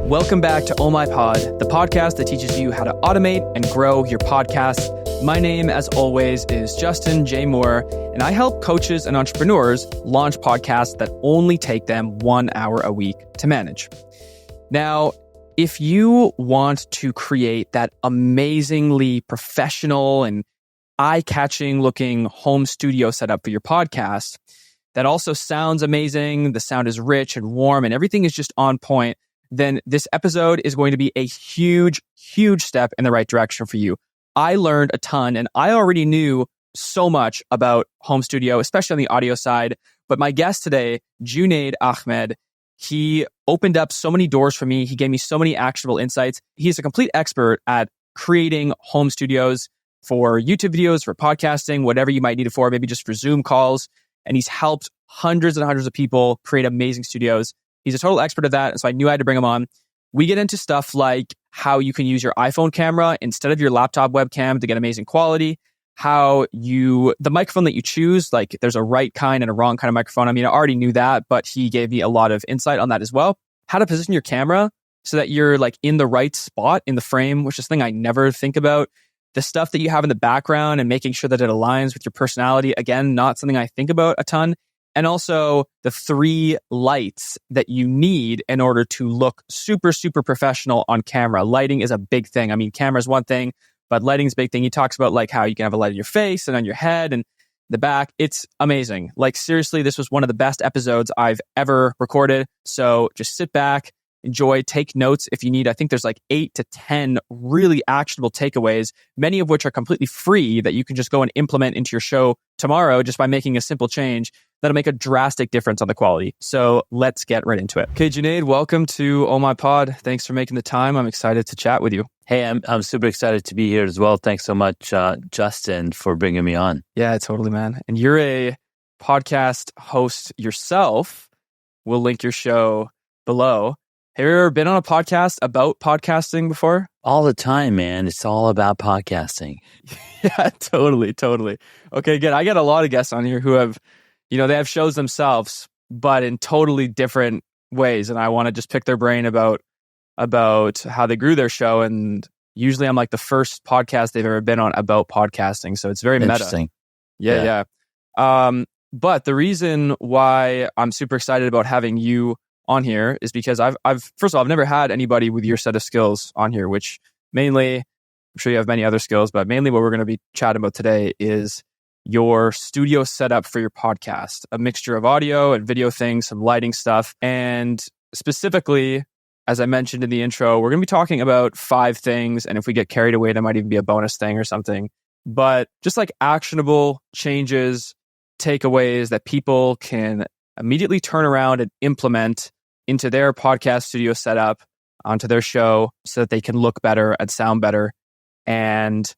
Welcome back to Oh My Pod, the podcast that teaches you how to automate and grow your podcast. My name, as always, is Justin J. Moore, and I help coaches and entrepreneurs launch podcasts that only take them 1 hour a week to manage. Now, if you want to create that amazingly professional and eye-catching looking home studio setup for your podcast that also sounds amazing, the sound is rich and warm, and everything is just on point, then this episode is going to be a huge, huge step in the right direction for you. I learned a ton, and I already knew so much about home studio, especially on the audio side. But my guest today, Junaid Ahmed, he opened up so many doors for me. He gave me so many actionable insights. He's a complete expert at creating home studios for YouTube videos, for podcasting, whatever you might need it for, maybe just for Zoom calls. And he's helped hundreds and hundreds of people create amazing studios. He's a total expert at that, and so I knew I had to bring him on. We get into stuff like how you can use your iPhone camera instead of your laptop webcam to get amazing quality, the microphone that you choose, like there's a right kind and a wrong kind of microphone. I mean, I already knew that, but he gave me a lot of insight on that as well. How to position your camera so that you're like in the right spot in the frame, which is something I never think about. The stuff that you have in the background and making sure that it aligns with your personality. Again, not something I think about a ton. And also the 3 lights that you need in order to look super, super professional on camera. Lighting is a big thing. I mean, camera is one thing, but lighting is a big thing. He talks about like how you can have a light on your face and on your head and the back. It's amazing. Like seriously, this was one of the best episodes I've ever recorded. So just sit back, enjoy, take notes if you need. I think there's like 8 to 10 really actionable takeaways, many of which are completely free that you can just go and implement into your show tomorrow just by making a simple change. That'll make a drastic difference on the quality. So let's get right into it. Okay, Junaid, welcome to Oh My Pod. Thanks for making the time. I'm excited to chat with you. Hey, I'm super excited to be here as well. Thanks so much, Justin, for bringing me on. Yeah, totally, man. And you're a podcast host yourself. We'll link your show below. Have you ever been on a podcast about podcasting before? All the time, man. It's all about podcasting. Yeah, totally. Okay, good. I get a lot of guests on here who have, they have shows themselves, but in totally different ways. And I want to just pick their brain about how they grew their show. And usually I'm like the first podcast they've ever been on about podcasting. So it's very interesting. Meta. Yeah. But the reason why I'm super excited about having you on here is because I've first of all, I've never had anybody with your set of skills on here, which mainly, I'm sure you have many other skills, but mainly what we're going to be chatting about today is your studio setup for your podcast, a mixture of audio and video things, some lighting stuff. And specifically, as I mentioned in the intro, we're going to be talking about 5 things. And if we get carried away, that might even be a bonus thing or something. But just like actionable changes, takeaways that people can immediately turn around and implement into their podcast studio setup, onto their show so that they can look better and sound better. And,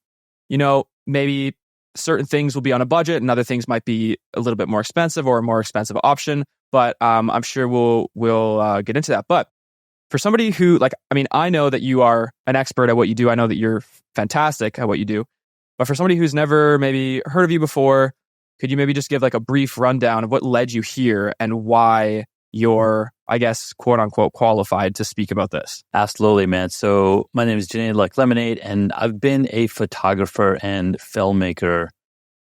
maybe certain things will be on a budget and other things might be a little bit more expensive or a more expensive option. But I'm sure we'll get into that. But for somebody who, I know that you are an expert at what you do. I know that you're fantastic at what you do. But for somebody who's never maybe heard of you before, could you maybe just give like a brief rundown of what led you here and why you're, I guess, quote unquote, qualified to speak about this? Absolutely, man. So my name is Junaid like Lemonade, and I've been a photographer and filmmaker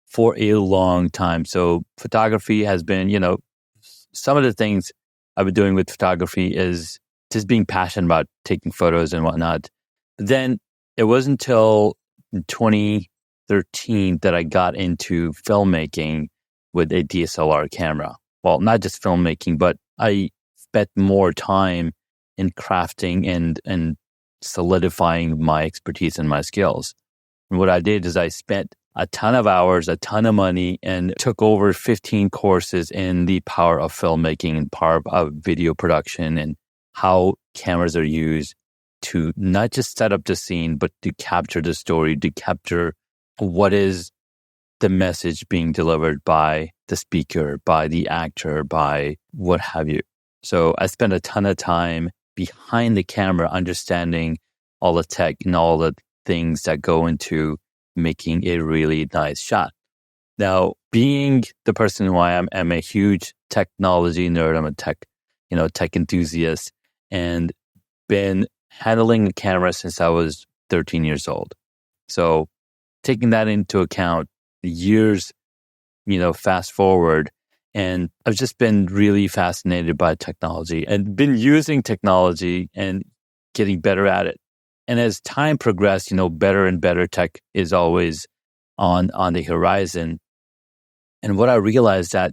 for a long time. So photography has been, some of the things I've been doing with photography is just being passionate about taking photos and whatnot. But then it wasn't until 2013 that I got into filmmaking with a DSLR camera. Well, not just filmmaking, but I spent more time in crafting and solidifying my expertise and my skills. And what I did is I spent a ton of hours, a ton of money, and took over 15 courses in the power of filmmaking and power of video production and how cameras are used to not just set up the scene, but to capture the story, to capture what is the message being delivered by the speaker, by the actor, by what have you. So I spent a ton of time behind the camera understanding all the tech and all the things that go into making a really nice shot. Now, being the person who I am, I'm a huge technology nerd. I'm a tech enthusiast. And been handling a camera since I was 13 years old. So taking that into account, the years, fast forward, and I've just been really fascinated by technology and been using technology and getting better at it. And as time progressed, better and better tech is always on the horizon. And what I realized that,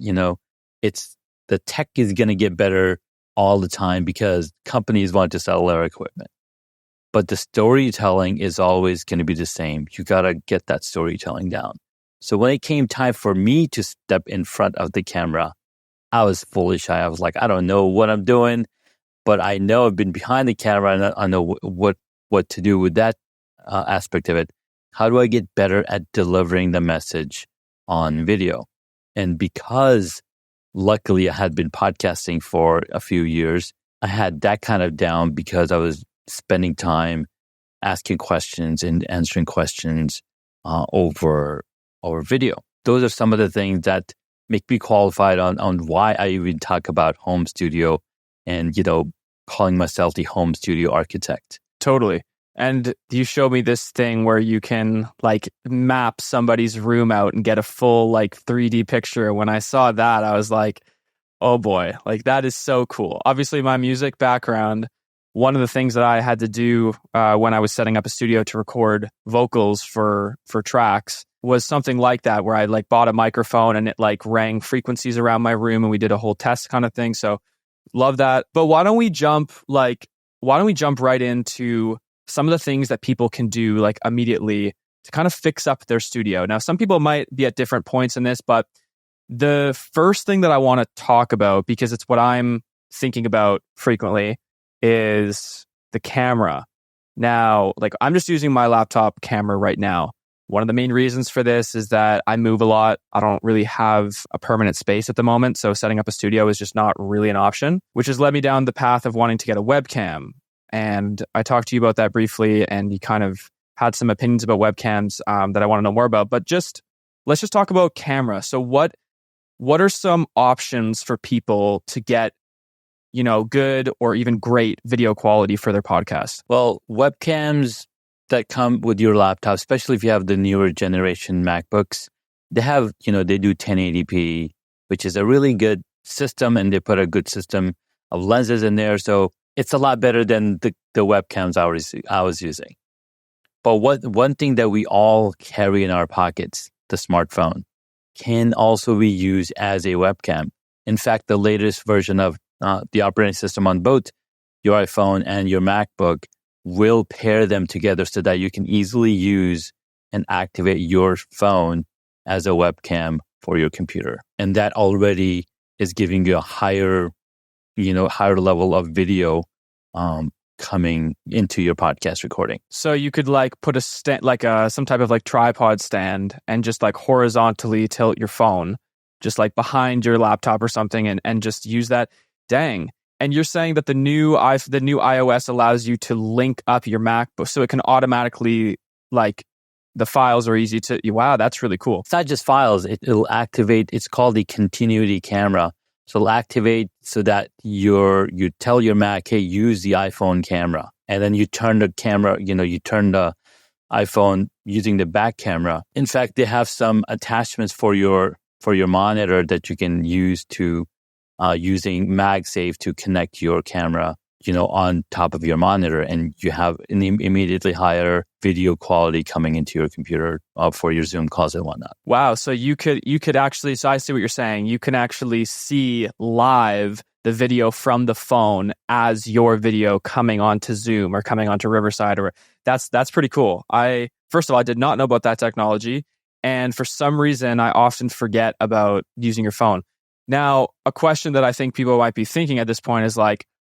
it's the tech is going to get better all the time because companies want to sell their equipment. But the storytelling is always going to be the same. You got to get that storytelling down. So when it came time for me to step in front of the camera, I was fully shy. I was like, I don't know what I'm doing, but I know I've been behind the camera and I know what to do with that aspect of it. How do I get better at delivering the message on video? And because luckily I had been podcasting for a few years, I had that kind of down because I was spending time asking questions and answering questions over video. Those are some of the things that make me qualified on why I even talk about home studio and, calling myself the home studio architect. Totally. And you showed me this thing where you can map somebody's room out and get a full 3D picture. When I saw that, I was like, oh boy, that is so cool. Obviously, my music background, one of the things that I had to do when I was setting up a studio to record vocals for tracks was something like that, where I bought a microphone and it rang frequencies around my room and we did a whole test kind of thing. So love that. But why don't we jump right into some of the things that people can do immediately to kind of fix up their studio. Now, some people might be at different points in this, but the first thing that I want to talk about, because it's what I'm thinking about frequently, is the camera. Now, I'm just using my laptop camera right now. One of the main reasons for this is that I move a lot. I don't really have a permanent space at the moment, so setting up a studio is just not really an option, which has led me down the path of wanting to get a webcam. And I talked to you about that briefly, and you kind of had some opinions about webcams that I want to know more about. But let's just talk about camera. So what are some options for people to get, good or even great video quality for their podcast? Well, webcams that come with your laptop, especially if you have the newer generation MacBooks, they have, they do 1080p, which is a really good system, and they put a good system of lenses in there. So it's a lot better than the webcams I was using. But one thing that we all carry in our pockets, the smartphone, can also be used as a webcam. In fact, the latest version of the operating system on both your iPhone and your MacBook will pair them together so that you can easily use and activate your phone as a webcam for your computer. And that already is giving you a higher level of video coming into your podcast recording. So you could put a stand, some type of tripod stand, and just horizontally tilt your phone, just behind your laptop or something, and just use that. Dang. And you're saying that the new iOS allows you to link up your MacBook, so it can automatically the files are easy to. Wow, that's really cool. It's not just files; it'll activate. It's called the continuity camera. So it'll activate so that you tell your Mac, hey, use the iPhone camera. And then you turn the camera, you turn the iPhone using the back camera. In fact, they have some attachments for your monitor that you can use to using MagSafe to connect your camera, on top of your monitor. And you have an immediately higher video quality coming into your computer for your Zoom calls and whatnot. Wow. So you could actually, so I see what you're saying. You can actually see live the video from the phone as your video coming onto Zoom or coming onto Riverside, or that's pretty cool. First of all, I did not know about that technology. And for some reason, I often forget about using your phone. Now, a question that I think people might be thinking at this point is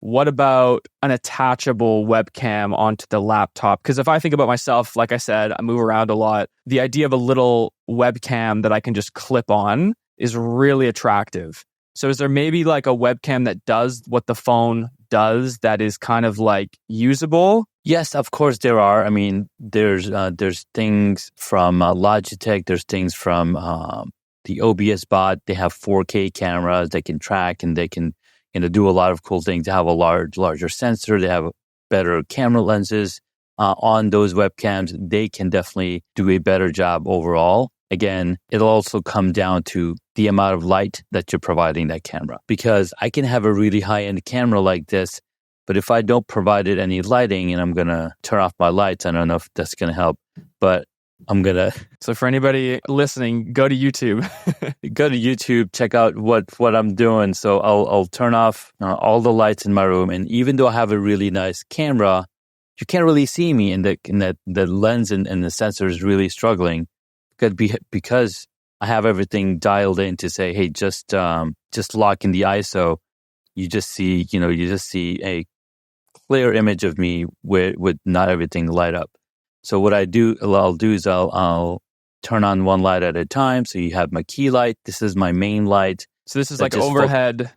what about an attachable webcam onto the laptop? Because if I think about myself, like I said, I move around a lot. The idea of a little webcam that I can just clip on is really attractive. So is there maybe a webcam that does what the phone does that is kind of usable? Yes, of course there are. I mean, there's things from Logitech. There's things from the OBS bot. They have 4K cameras they can track, and they can do a lot of cool things. They have a larger sensor. They have better camera lenses on those webcams, they can definitely do a better job overall. Again, it'll also come down to the amount of light that you're providing that camera. Because I can have a really high-end camera like this, but if I don't provide it any lighting and I'm going to turn off my lights, I don't know if that's going to help, but I'm going to... So for anybody listening, go to YouTube. Go to YouTube, check out what I'm doing. So I'll turn off all the lights in my room. And even though I have a really nice camera, you can't really see me, and the lens and the sensor is really struggling. Because I have everything dialed in to say, hey, just lock in the ISO. You just see a clear image of me with not everything light up. So what I'll do is I'll turn on one light at a time. So you have my key light. This is my main light. So this is like overhead,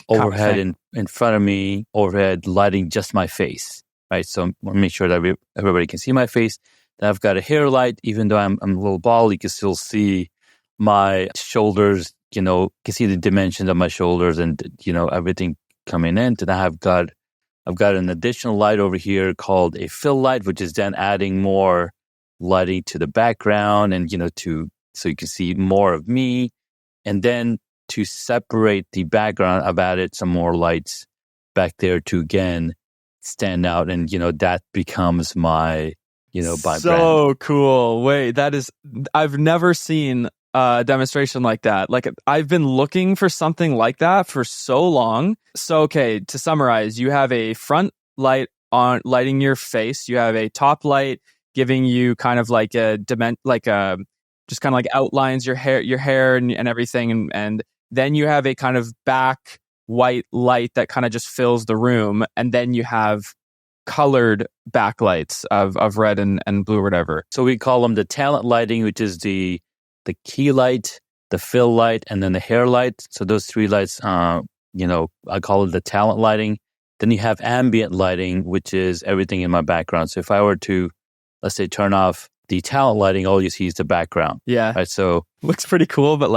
overhead in front of me, overhead lighting just my face, right? So I want to make sure that everybody can see my face. Then I've got a hair light. Even though I'm a little bald, you can still see my shoulders. You can see the dimensions of my shoulders and everything coming in. Then I've got an additional light over here called a fill light, which is then adding more lighting to the background and so you can see more of me. And then to separate the background, I've added some more lights back there to again stand out, and that becomes my by so brand. Cool. Wait, I've never seen a demonstration like that. Like, I've been looking for something like that for so long. So, okay, to summarize, you have a front light on lighting your face. You have a top light giving you kind of like just kind of like outlines your hair and everything. And then you have a kind of back white light that kind of just fills the room. And then you have colored backlights of red and blue or whatever. So we call them the talent lighting, which is the key light, the fill light, and then the hair light. So those three lights, I call it the talent lighting. Then you have ambient lighting, which is everything in my background. So if I were to, let's say, turn off the talent lighting, all you see is the background. Yeah. Right. So looks pretty cool, but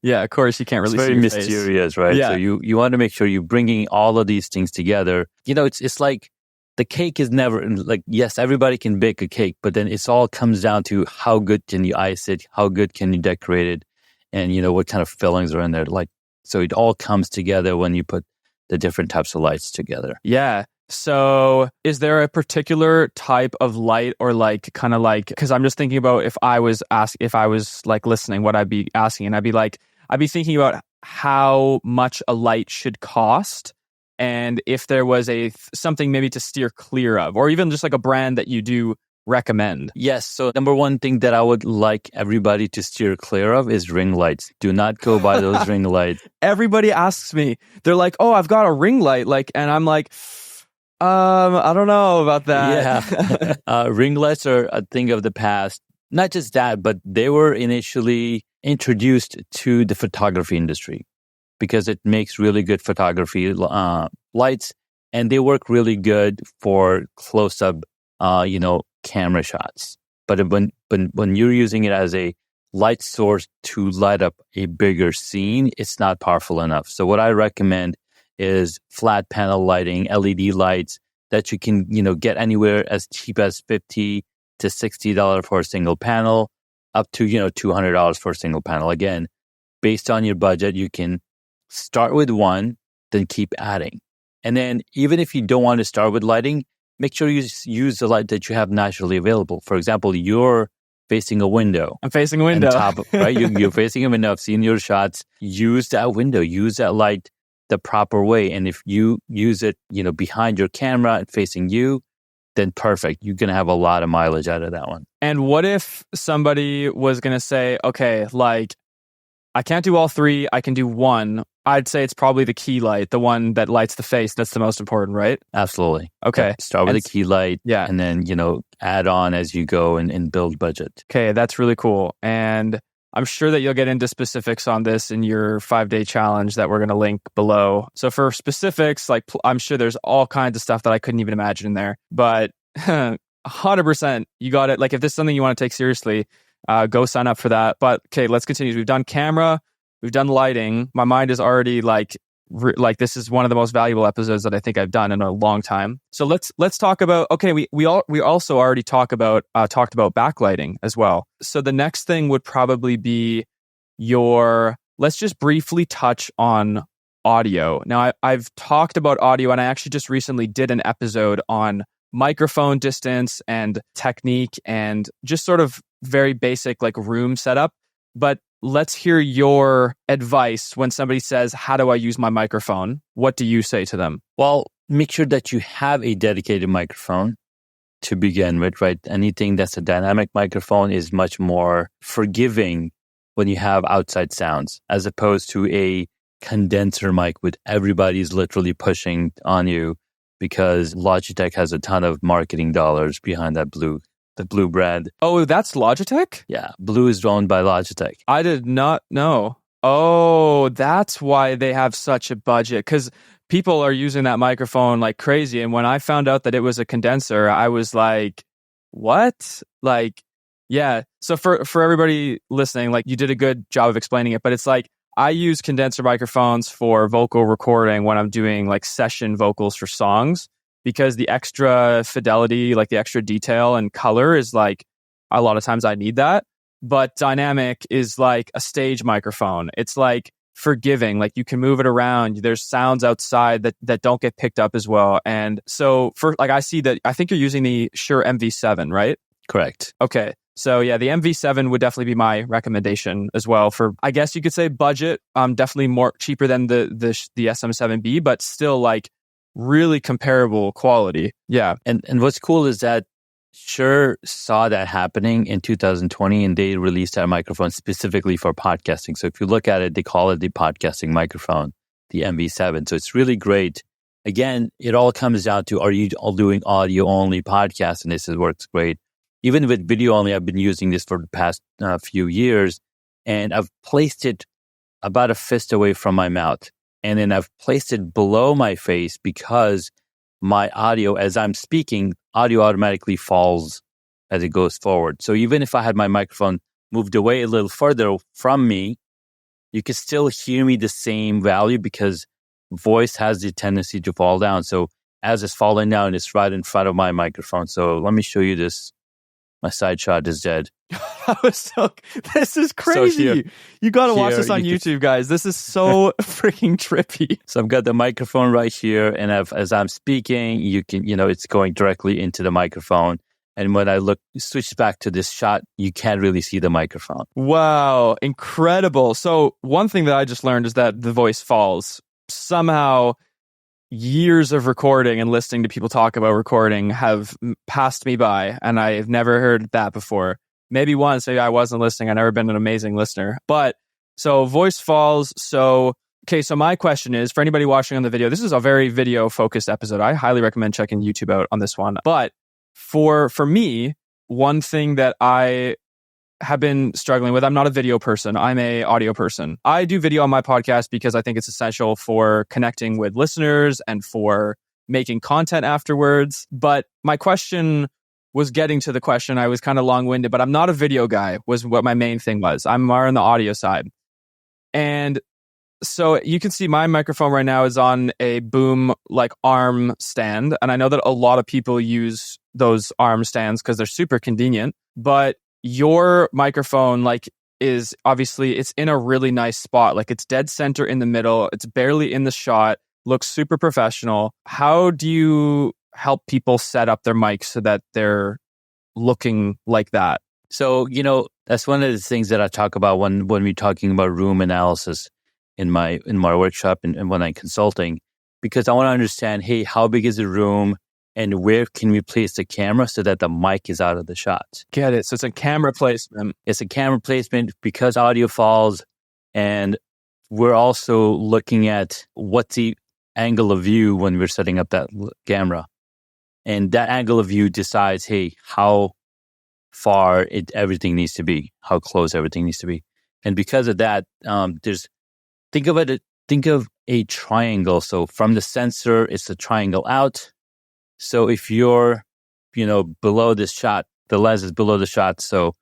yeah, of course you can't really see your face. It's very mysterious, right? Yeah. So you want to make sure you're bringing all of these things together. It's like the cake is never like, yes, everybody can bake a cake, but then it's all comes down to how good can you ice it, how good can you decorate it, and what kind of fillings are in there. Like, so it all comes together when you put the different types of lights together. Yeah. So is there a particular type of light or because I'm just thinking about if I was like listening, what I'd be asking, and I'd be thinking about how much a light should cost, and if there was something maybe to steer clear of, or even just like a brand that you do recommend. Yes. So number one thing that I would like everybody to steer clear of is ring lights. Do not go buy those ring lights. Everybody asks me, they're like, oh, I've got a ring light. And I'm like, I don't know about that. Yeah. Ring lights are a thing of the past. Not just that, but they were initially introduced to the photography industry because it makes really good photography lights, and they work really good for close-up, camera shots. But when you're using it as a light source to light up a bigger scene, it's not powerful enough. So what I recommend is flat panel lighting, LED lights that you can, get anywhere as cheap as $50 to $60 for a single panel, up to, $200 for a single panel. Again, based on your budget, you can start with one, then keep adding. And then even if you don't want to start with lighting, make sure you use the light that you have naturally available. For example, you're facing a window. I'm facing a window. Right? You're facing a window. I've seen your shots. Use that window. Use that light the proper way. And if you use it, behind your camera and facing you, then perfect. You're going to have a lot of mileage out of that one. And what if somebody was going to say, okay, I can't do all three. I can do one. I'd say it's probably the key light, the one that lights the face. That's the most important, right? Absolutely. Okay. Start with a key light. Yeah. And then, add on as you go and build budget. Okay. That's really cool. And I'm sure that you'll get into specifics on this in your 5-day challenge that we're going to link below. So for specifics, I'm sure there's all kinds of stuff that I couldn't even imagine in there, but 100%, you got it. If this is something you want to take seriously, go sign up for that. But okay, let's continue. We've done camera, we've done lighting. My mind is already like this is one of the most valuable episodes that I think I've done in a long time. So let's talk about, okay, we also already talked about backlighting as well. So the next thing would probably be let's just briefly touch on audio. Now I've talked about audio, and I actually just recently did an episode on microphone distance and technique and just sort of very basic like room setup. But let's hear your advice when somebody says, how do I use my microphone? What do you say to them? Well, make sure that you have a dedicated microphone to begin with, right? Anything that's a dynamic microphone is much more forgiving when you have outside sounds, as opposed to a condenser mic with everybody's literally pushing on you, because Logitech has a ton of marketing dollars behind the Blue brand. Oh, that's Logitech? Yeah, Blue is owned by Logitech. I did not know. Oh, that's why they have such a budget, because people are using that microphone like crazy. And when I found out that it was a condenser, I was like, what? Like, yeah. So for everybody listening, like you did a good job of explaining it, but it's like I use condenser microphones for vocal recording when I'm doing like session vocals for songs, because the extra fidelity, like the extra detail and color is like, a lot of times I need that. But dynamic is like a stage microphone. It's like forgiving, like you can move it around. There's sounds outside that don't get picked up as well. And so for like, I think you're using the Shure MV7, right? Correct. Okay. So yeah, the MV7 would definitely be my recommendation as well for, I guess you could say budget, definitely more cheaper than the SM7B, but still like really comparable quality. Yeah. And what's cool is that Shure saw that happening in 2020, and they released that microphone specifically for podcasting. So if you look at it, they call it the podcasting microphone, the MV7. So it's really great. Again, it all comes down to, are you all doing audio only podcasts? And this works great. Even with video only, I've been using this for the past few years, and I've placed it about a fist away from my mouth. And then I've placed it below my face, because my audio, as I'm speaking, audio automatically falls as it goes forward. So even if I had my microphone moved away a little further from me, you can still hear me the same value, because voice has the tendency to fall down. So as it's falling down, it's right in front of my microphone. So let me show you this. My side shot is dead. This is crazy. So you got to watch this on YouTube, guys. This is so freaking trippy. So I've got the microphone right here, and as I'm speaking, it's going directly into the microphone. And when I switch back to this shot, you can't really see the microphone. Wow, incredible. So one thing that I just learned is that the voice falls. Somehow, years of recording and listening to people talk about recording have passed me by, and I've never heard that before. Maybe once, maybe I wasn't listening. I've never been an amazing listener. But so voice falls. So, okay, so my question is, for anybody watching on the video, this is a very video focused episode. I highly recommend checking YouTube out on this one. But for me, one thing that I have been struggling with, I'm not a video person. I'm a audio person. I do video on my podcast because I think it's essential for connecting with listeners and for making content afterwards. But my question was getting to the question. I was kind of long-winded, but I'm not a video guy was what my main thing was. I'm more on the audio side. And so you can see my microphone right now is on a boom like arm stand. And I know that a lot of people use those arm stands because they're super convenient. But your microphone is obviously, it's in a really nice spot. Like it's dead center in the middle. It's barely in the shot. Looks super professional. How do you help people set up their mics so that they're looking like that? So, that's one of the things that I talk about when we're talking about room analysis in my workshop and when I'm consulting, because I want to understand, hey, how big is the room and where can we place the camera so that the mic is out of the shot? Get it. So it's a camera placement. It's a camera placement because audio falls, and we're also looking at what's the angle of view when we're setting up that camera. And that angle of view decides, hey, how far everything needs to be, how close everything needs to be. And because of that, think of a triangle. So from the sensor, it's a triangle out. So if you're, below this shot, the lens is below the shot. So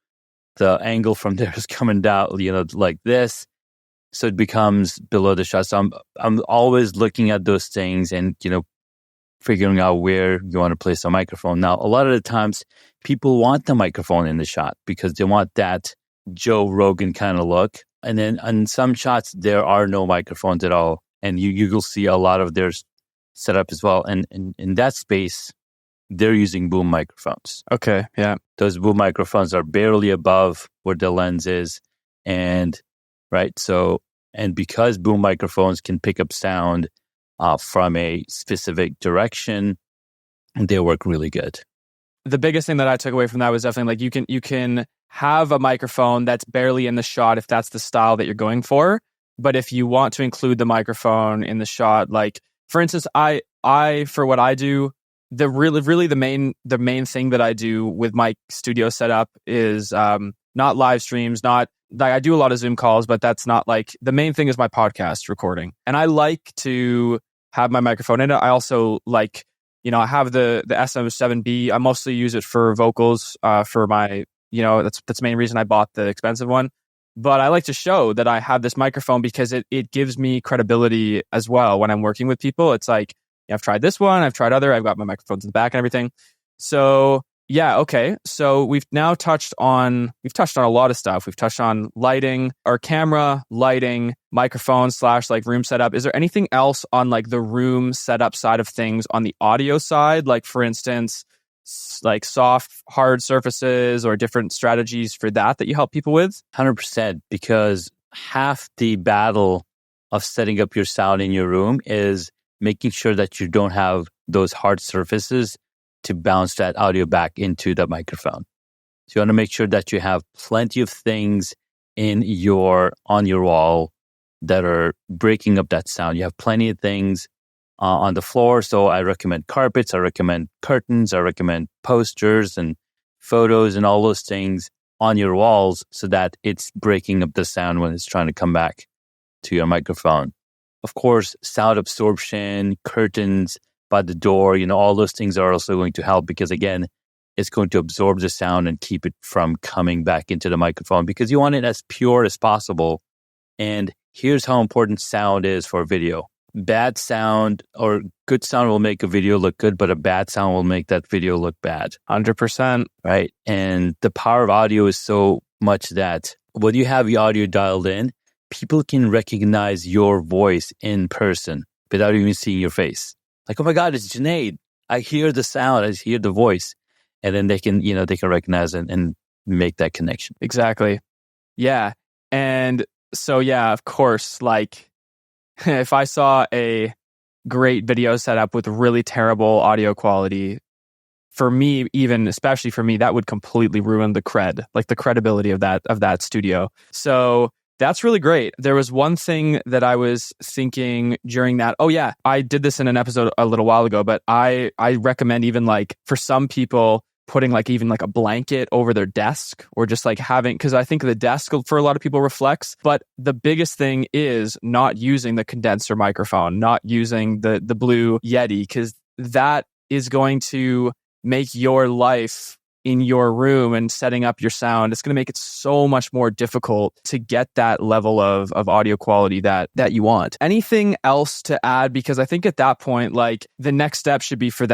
the angle from there is coming down, like this. So it becomes below the shot. So I'm always looking at those things and, figuring out where you want to place the microphone. Now, a lot of the times people want the microphone in the shot because they want that Joe Rogan kind of look. And then on some shots, there are no microphones at all. And you'll see a lot of their setup as well. And in that space, they're using boom microphones. Okay, yeah. Those boom microphones are barely above where the lens is. And because boom microphones can pick up sound from a specific direction, they work really good. The biggest thing that I took away from that was definitely like you can have a microphone that's barely in the shot if that's the style that you're going for. But if you want to include the microphone in the shot, like for instance, I for what I do, the main thing that I do with my studio setup is not live streams, not like I do a lot of Zoom calls, but that's not like the main thing is my podcast recording. And I like to have my microphone in it. I also like, I have the SM7B. I mostly use it for vocals, for my, that's the main reason I bought the expensive one. But I like to show that I have this microphone because it gives me credibility as well when I'm working with people. It's like, I've tried this one, I've tried other, I've got my microphones in the back and everything. So yeah, okay. So we've touched on a lot of stuff. We've touched on lighting, our camera, lighting, microphone / like room setup. Is there anything else on like the room setup side of things on the audio side? Like for instance, like soft, hard surfaces or different strategies for that you help people with? 100%, because half the battle of setting up your sound in your room is making sure that you don't have those hard surfaces to bounce that audio back into the microphone. So you want to make sure that you have plenty of things on your wall that are breaking up that sound. You have plenty of things on the floor. So I recommend carpets, I recommend curtains, I recommend posters and photos and all those things on your walls so that it's breaking up the sound when it's trying to come back to your microphone. Of course, sound absorption, curtains by the door, all those things are also going to help because again, it's going to absorb the sound and keep it from coming back into the microphone because you want it as pure as possible. And here's how important sound is for video. Bad sound or good sound will make a video look good, but a bad sound will make that video look bad. 100%. Right. And the power of audio is so much that when you have your audio dialed in, people can recognize your voice in person without even seeing your face. Like, oh my God, it's Junaid. I hear the sound, I hear the voice. And then they can recognize it and make that connection. Exactly. Yeah. And so, yeah, of course, like if I saw a great video setup with really terrible audio quality, for me, even especially for me, that would completely ruin the credibility of that studio. So that's really great. There was one thing that I was thinking during that. Oh yeah, I did this in an episode a little while ago, but I recommend even like for some people putting like even like a blanket over their desk or just like having, because I think the desk for a lot of people reflects. But the biggest thing is not using the condenser microphone, not using the Blue Yeti, because that is going to make your life in your room and setting up your sound, it's going to make it so much more difficult to get that level of audio quality that you want. Anything else to add? Because I think at that point, like the next step should be for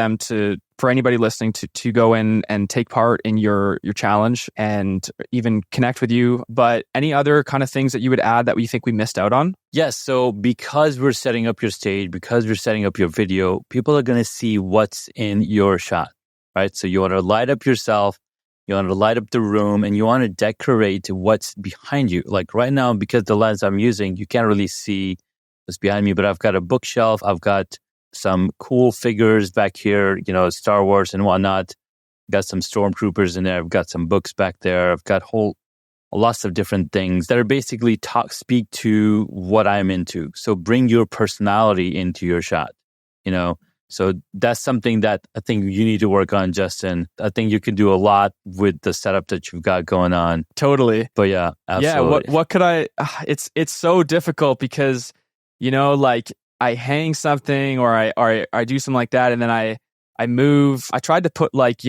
anybody listening to go in and take part in your challenge and even connect with you. But any other kind of things that you would add that you think we missed out on? Yes. So because we're setting up your stage, because we're setting up your video, people are going to see what's in your shot. Right? So you want to light up yourself, you want to light up the room, and you want to decorate what's behind you. Like right now, because the lens I'm using, you can't really see what's behind me, but I've got a bookshelf, I've got some cool figures back here, Star Wars and whatnot. Got some stormtroopers in there, I've got some books back there, I've got lots of different things that are basically speak to what I'm into. So bring your personality into your shot, So that's something that I think you need to work on, Justin. I think you can do a lot with the setup that you've got going on. Totally. But yeah, absolutely. Yeah, what could I... It's so difficult because, like I hang something or I do something like that and then I move. I tried to put like,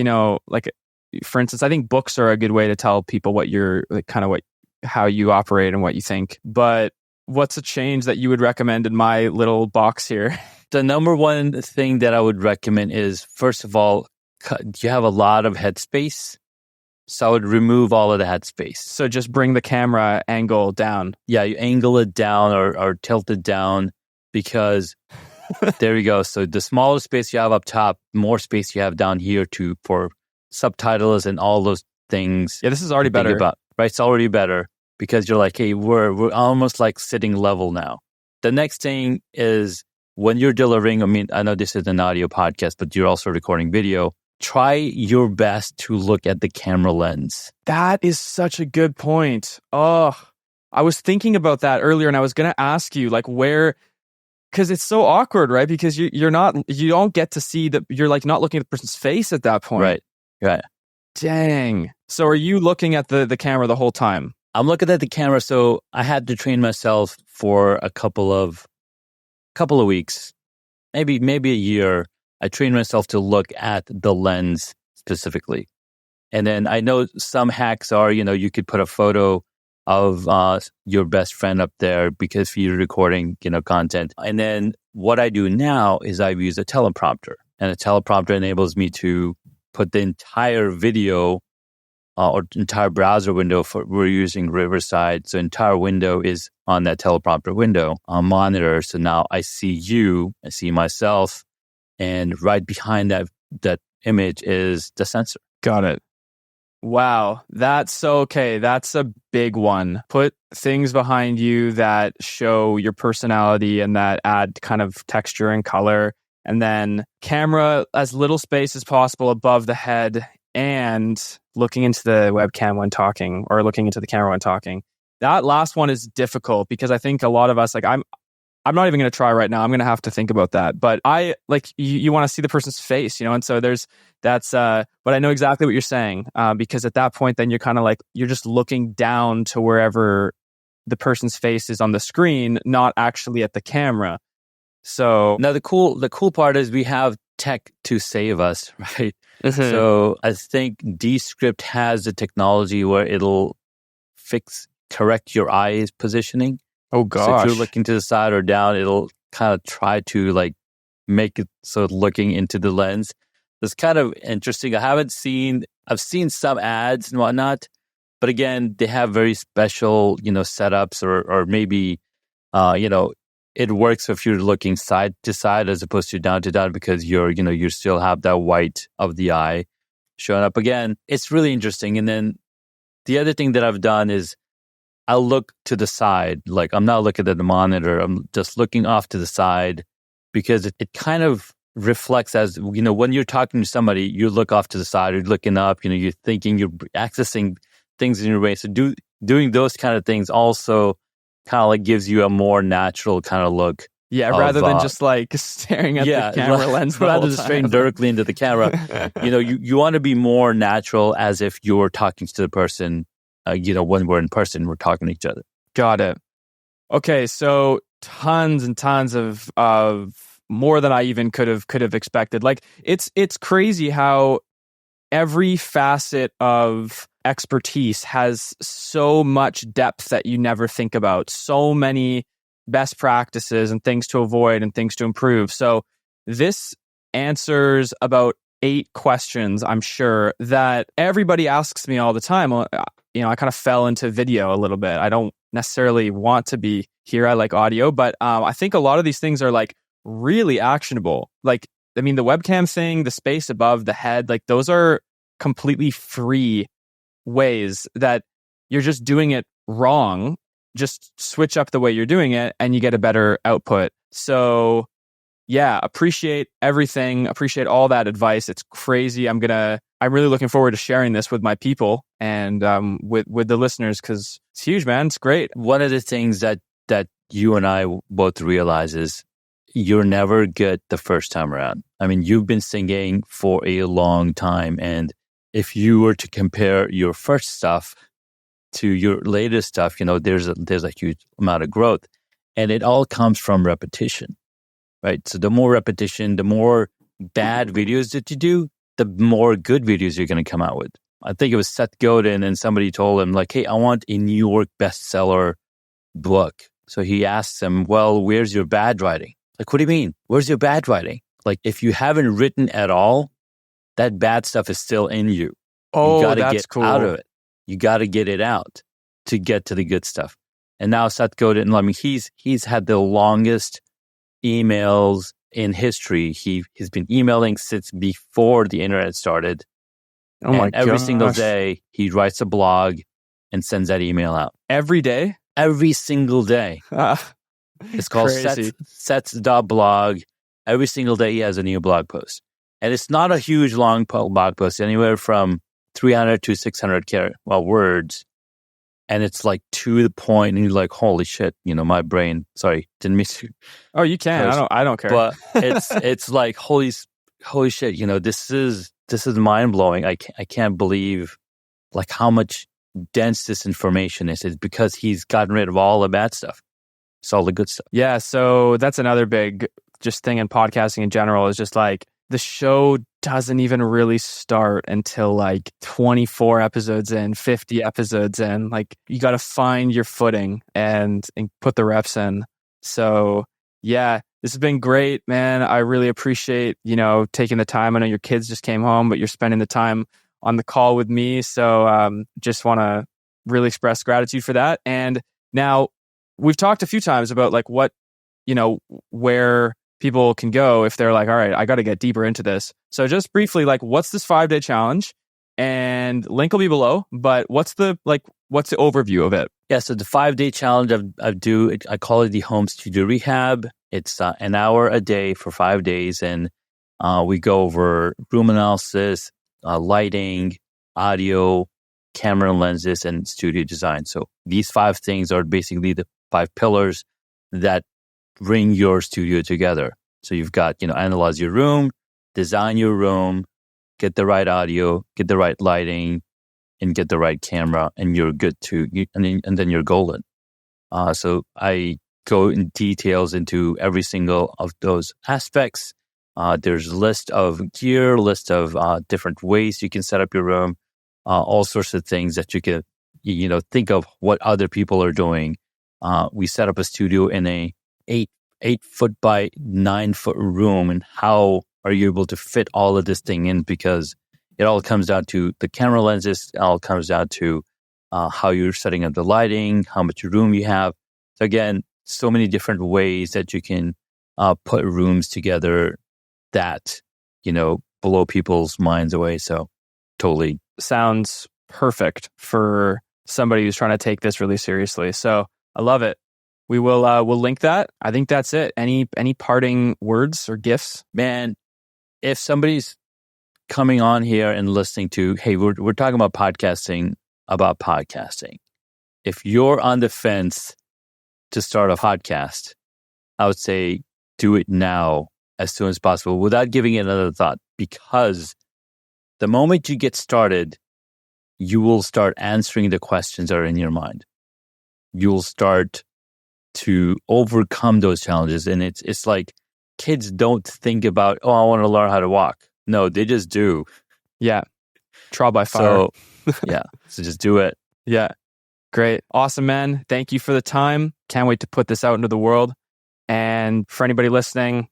for instance, I think books are a good way to tell people what you're, like, kind of how you operate and what you think. But what's a change that you would recommend in my little box here? The number one thing that I would recommend is, first of all, you have a lot of headspace. So I would remove all of the headspace. So just bring the camera angle down. Yeah, you angle it down or tilt it down, because there you go. So the smaller space you have up top, more space you have down here for subtitles and all those things. Yeah, this is already better. Right, it's already better because you're like, hey, we're almost like sitting level now. The next thing is when you're delivering, I mean, I know this is an audio podcast, but you're also recording video. Try your best to look at the camera lens. That is such a good point. Oh, I was thinking about that earlier, and I was going to ask you, like, where, because it's so awkward, right? Because you don't get to see that, you're like not looking at the person's face at that point. Right. Dang. So are you looking at the camera the whole time? I'm looking at the camera. So I had to train myself for a couple of weeks, maybe a year. I trained myself to look at the lens specifically. And then I know some hacks are, you could put a photo of your best friend up there because you're recording, content. And then what I do now is I use a teleprompter. And a teleprompter enables me to put the entire video or entire browser window we're using Riverside. So entire window is on that teleprompter window monitor. So now I see you, I see myself, and right behind that image is the sensor. Got it. Wow. That's okay. That's a big one. Put things behind you that show your personality and that add kind of texture and color. And then camera, as little space as possible above the head, and looking into the webcam when talking, or looking into the camera when talking. That last one is difficult because I think a lot of us, like I'm not even going to try right now. I'm going to have to think about that. But I like you want to see the person's face, and so but I know exactly what you're saying because at that point, then you're kind of like, you're just looking down to wherever the person's face is on the screen, not actually at the camera. So now the cool part is we have tech to save us, right? Mm-hmm. So I think Descript has the technology where it'll correct your eyes positioning. Oh gosh! So if you're looking to the side or down, it'll kind of try to like make it so looking into the lens. It's kind of interesting. I've seen some ads and whatnot, but again, they have very special, setups or maybe, it works if you're looking side to side as opposed to down because you still have that white of the eye showing up. Again, it's really interesting. And then the other thing that I've done is I'll look to the side. Like I'm not looking at the monitor. I'm just looking off to the side because it kind of reflects as, when you're talking to somebody, you look off to the side, you're looking up, you're thinking, you're accessing things in your way. So doing those kind of things also kind of like gives you a more natural kind of look. Yeah, rather than just like staring at the camera lens. Rather than staring directly into the camera. You want to be more natural as if you're talking to the person. When we're in person, we're talking to each other. Got it. Okay, so tons and tons of more than I even could have expected. Like it's crazy how every facet of expertise has so much depth that you never think about. So many best practices and things to avoid and things to improve. So this answers about 8 questions, I'm sure, that everybody asks me all the time. I kind of fell into video a little bit. I don't necessarily want to be here. I like audio, but I think a lot of these things are like really actionable. Like, I mean, the webcam thing, the space above the head, like those are completely free ways that you're just doing it wrong. Just switch up the way you're doing it and you get a better output. So yeah, appreciate everything. Appreciate all that advice. It's crazy. I'm really looking forward to sharing this with my people and with the listeners because it's huge, man. It's great. One of the things that you and I both realize is you're never good the first time around. I mean, you've been singing for a long time, and if you were to compare your first stuff to your latest stuff, there's a huge amount of growth, and it all comes from repetition. Right. So the more repetition, the more bad videos that you do, the more good videos you're going to come out with. I think it was Seth Godin and somebody told him like, hey, I want a New York bestseller book. So he asks him, well, where's your bad writing? Like, what do you mean? Where's your bad writing? Like, if you haven't written at all, that bad stuff is still in you. Oh, you got to that's get cool. out of it. You got to get it out to get to the good stuff. And now Seth Godin, I mean, he's had the longest emails in history. He's been emailing since before the internet started. Oh my god! Every single day, he writes a blog and sends that email out. Every day? Every single day. It's called Sets.blog. Every single day, he has a new blog post. And it's not a huge, long blog post, anywhere from 300 to 600 words. And it's like to the point, and you're like, holy shit, my brain, sorry, didn't mean to. Oh, you can. I don't care. But it's like, holy shit, this is mind blowing. I can't believe like how much dense this information is. It's because he's gotten rid of all the bad stuff. It's all the good stuff. Yeah. So that's another big just thing in podcasting in general is just like the show doesn't even really start until like 24 episodes in, 50 episodes in. Like you got to find your footing and put the reps in. So yeah, this has been great, man. I really appreciate, taking the time. I know your kids just came home, but you're spending the time on the call with me. So just want to really express gratitude for that. And now we've talked a few times about like what, where people can go if they're like, all right, I got to get deeper into this. So just briefly, like what's this 5-day challenge? And link will be below, but what's the overview of it? Yeah, so the 5-day challenge I call it the home studio rehab. It's an hour a day for 5 days. And we go over room analysis, lighting, audio, camera lenses, and studio design. So these 5 things are basically the 5 pillars that bring your studio together. So you've got, analyze your room, design your room, get the right audio, get the right lighting, and get the right camera, and you're good and then you're golden. So I go in details into every single of those aspects. There's a list of gear, list of different ways you can set up your room, all sorts of things that you can, think of what other people are doing. We set up a studio in a 8 foot by 9 foot room, and how are you able to fit all of this thing in? Because it all comes down to the camera lenses. It all comes down to how you're setting up the lighting, how much room you have. So again, so many different ways that you can put rooms together that, blow people's minds away. So totally sounds perfect for somebody who's trying to take this really seriously. So I love it. We will we'll link that. I think that's it. Any parting words or gifts? Man, if somebody's coming on here and listening to, hey, we're talking about podcasting. If you're on the fence to start a podcast, I would say do it now as soon as possible without giving it another thought, because the moment you get started, you will start answering the questions that are in your mind. You'll start to overcome those challenges. And it's like kids don't think about, I want to learn how to walk. No, they just do. Yeah. Trial by fire. So, so just do it. Yeah. Great. Awesome, man. Thank you for the time. Can't wait to put this out into the world. And for anybody listening,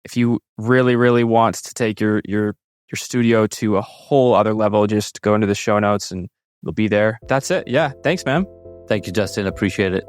if you really, really want to take your studio to a whole other level, just go into the show notes and it'll be there. That's it. Yeah. Thanks, man. Thank you, Justin. Appreciate it.